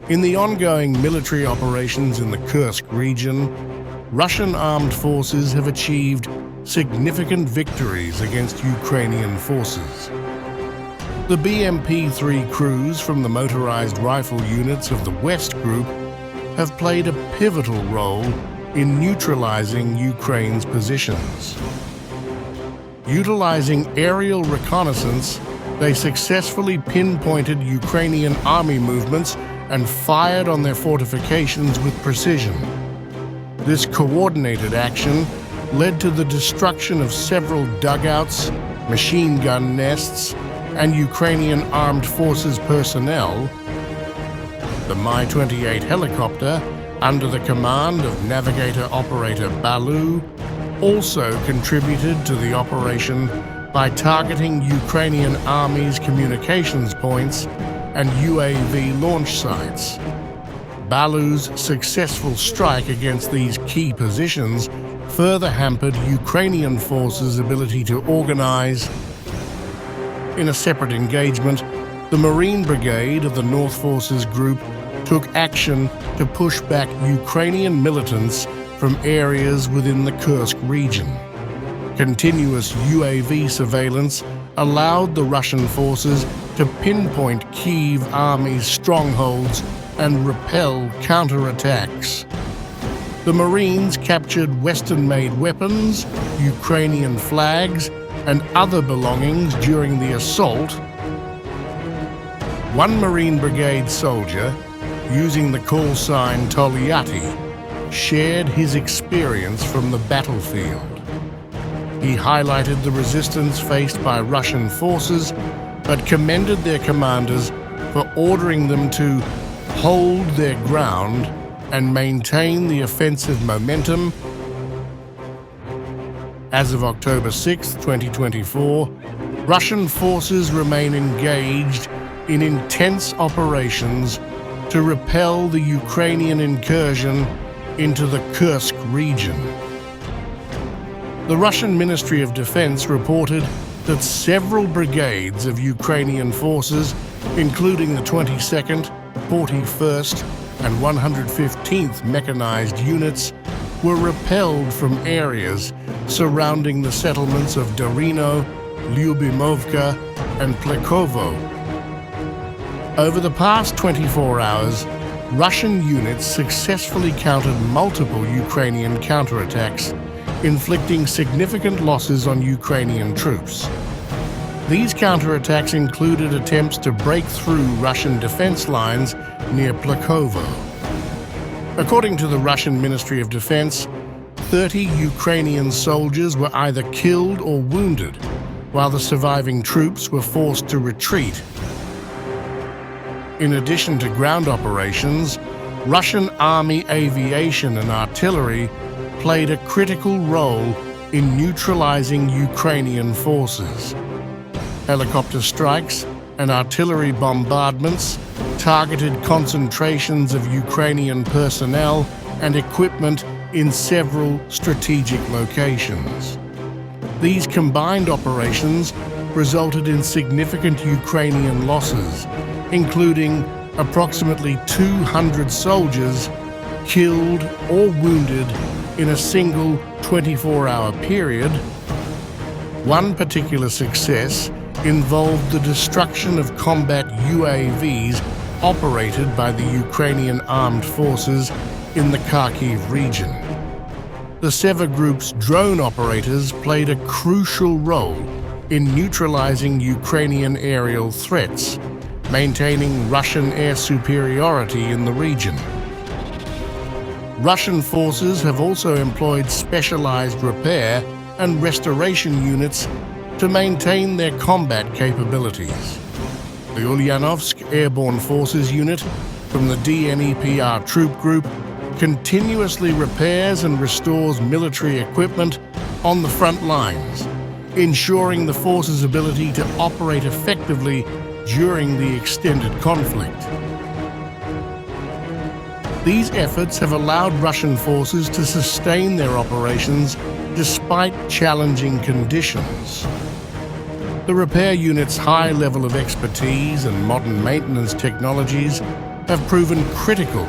In the ongoing military operations in the Kursk region, Russian armed forces have achieved significant victories against Ukrainian forces. The BMP-3 crews from the motorized rifle units of the West Group have played a pivotal role in neutralizing Ukraine's positions. Utilizing aerial reconnaissance, they successfully pinpointed Ukrainian army movements and fired on their fortifications with precision. This coordinated action led to the destruction of several dugouts, machine gun nests, and Ukrainian armed forces personnel. The Mi-28 helicopter, under the command of navigator-operator Balu, also contributed to the operation by targeting Ukrainian Army's communications points and UAV launch sites. Balu's successful strike against these key positions further hampered Ukrainian forces' ability to organize. In a separate engagement, the Marine Brigade of the North Forces Group took action to push back Ukrainian militants from areas within the Kursk region. Continuous UAV surveillance allowed the Russian forces to pinpoint Kyiv Army's strongholds and repel counterattacks. The Marines captured Western-made weapons, Ukrainian flags, and other belongings during the assault. One Marine Brigade soldier, using the call sign Tolyatti, shared his experience from the battlefield. He highlighted the resistance faced by Russian forces, but commended their commanders for ordering them to hold their ground and maintain the offensive momentum. As of October 6, 2024, Russian forces remain engaged in intense operations to repel the Ukrainian incursion into the Kursk region. The Russian Ministry of Defense reported that several brigades of Ukrainian forces, including the 22nd, 41st, and 115th Mechanized Units, were repelled from areas surrounding the settlements of Darino, Lyubimovka, and Plekovo. Over the past 24 hours, Russian units successfully countered multiple Ukrainian counterattacks, inflicting significant losses on Ukrainian troops. These counterattacks included attempts to break through Russian defense lines near Plekovo. According to the Russian Ministry of Defense, 30 Ukrainian soldiers were either killed or wounded, while the surviving troops were forced to retreat. In addition to ground operations, Russian Army aviation and artillery played a critical role in neutralizing Ukrainian forces. Helicopter strikes and artillery bombardments targeted concentrations of Ukrainian personnel and equipment in several strategic locations. These combined operations resulted in significant Ukrainian losses, including approximately 200 soldiers killed or wounded in a single 24-hour period. One particular success involved the destruction of combat UAVs operated by the Ukrainian armed forces in the Kharkiv region. The Seva Group's drone operators played a crucial role in neutralizing Ukrainian aerial threats, maintaining Russian air superiority in the region. Russian forces have also employed specialized repair and restoration units to maintain their combat capabilities. The Ulyanovsk Airborne Forces Unit from the DNEPR Troop Group continuously repairs and restores military equipment on the front lines, ensuring the force's ability to operate effectively during the extended conflict. These efforts have allowed Russian forces to sustain their operations despite challenging conditions. The repair unit's high level of expertise and modern maintenance technologies have proven critical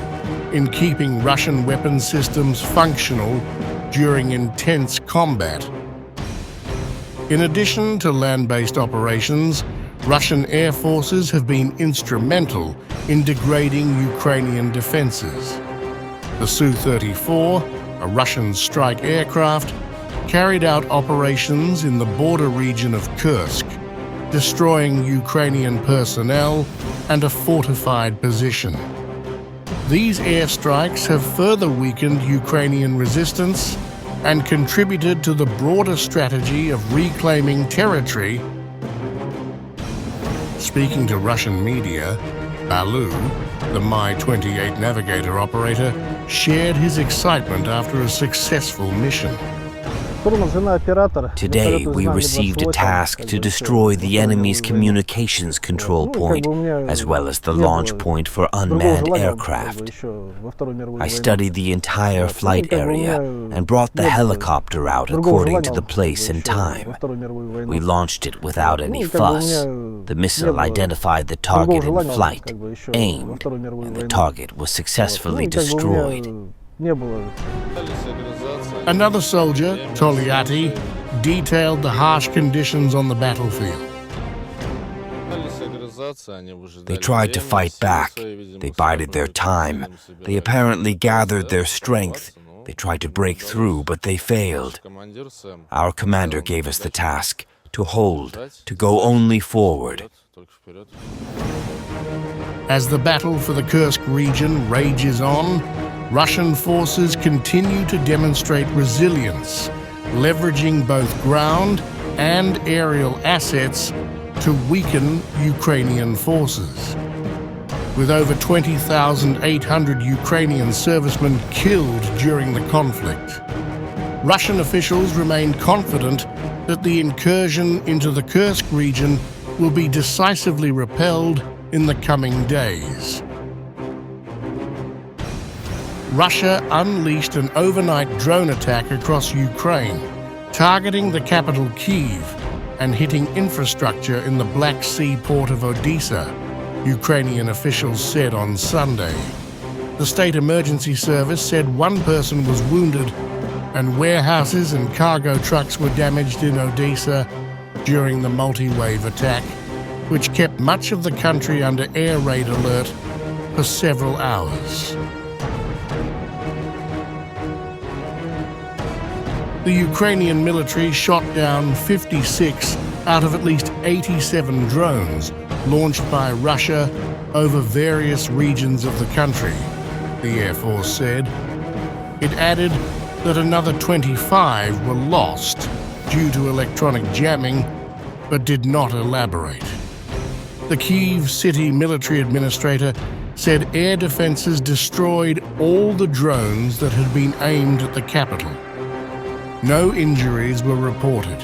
in keeping Russian weapon systems functional during intense combat. In addition to land-based operations, Russian air forces have been instrumental in degrading Ukrainian defenses. The Su-34, a Russian strike aircraft, carried out operations in the border region of Kursk, destroying Ukrainian personnel and a fortified position. These airstrikes have further weakened Ukrainian resistance and contributed to the broader strategy of reclaiming territory. Speaking to Russian media, Balu, the Mi-28 navigator operator, shared his excitement after a successful mission. Today, we received a task to destroy the enemy's communications control point, as well as the launch point for unmanned aircraft. I studied the entire flight area and brought the helicopter out according to the place and time. We launched it without any fuss. The missile identified the target in flight, aimed, and the target was successfully destroyed. Another soldier, Togliatti, detailed the harsh conditions on the battlefield. They tried to fight back. They bided their time. They apparently gathered their strength. They tried to break through, but they failed. Our commander gave us the task to hold, to go only forward. As the battle for the Kursk region rages on, Russian forces continue to demonstrate resilience, leveraging both ground and aerial assets to weaken Ukrainian forces. With over 20,800 Ukrainian servicemen killed during the conflict, Russian officials remain confident that the incursion into the Kursk region will be decisively repelled in the coming days. Russia unleashed an overnight drone attack across Ukraine, targeting the capital Kyiv and hitting infrastructure in the Black Sea port of Odesa, Ukrainian officials said on Sunday. The State Emergency Service said one person was wounded and warehouses and cargo trucks were damaged in Odesa during the multi-wave attack, which kept much of the country under air raid alert for several hours. The Ukrainian military shot down 56 out of at least 87 drones launched by Russia over various regions of the country, the Air Force said. It added that another 25 were lost due to electronic jamming, but did not elaborate. The Kyiv city military administrator said air defenses destroyed all the drones that had been aimed at the capital. No injuries were reported.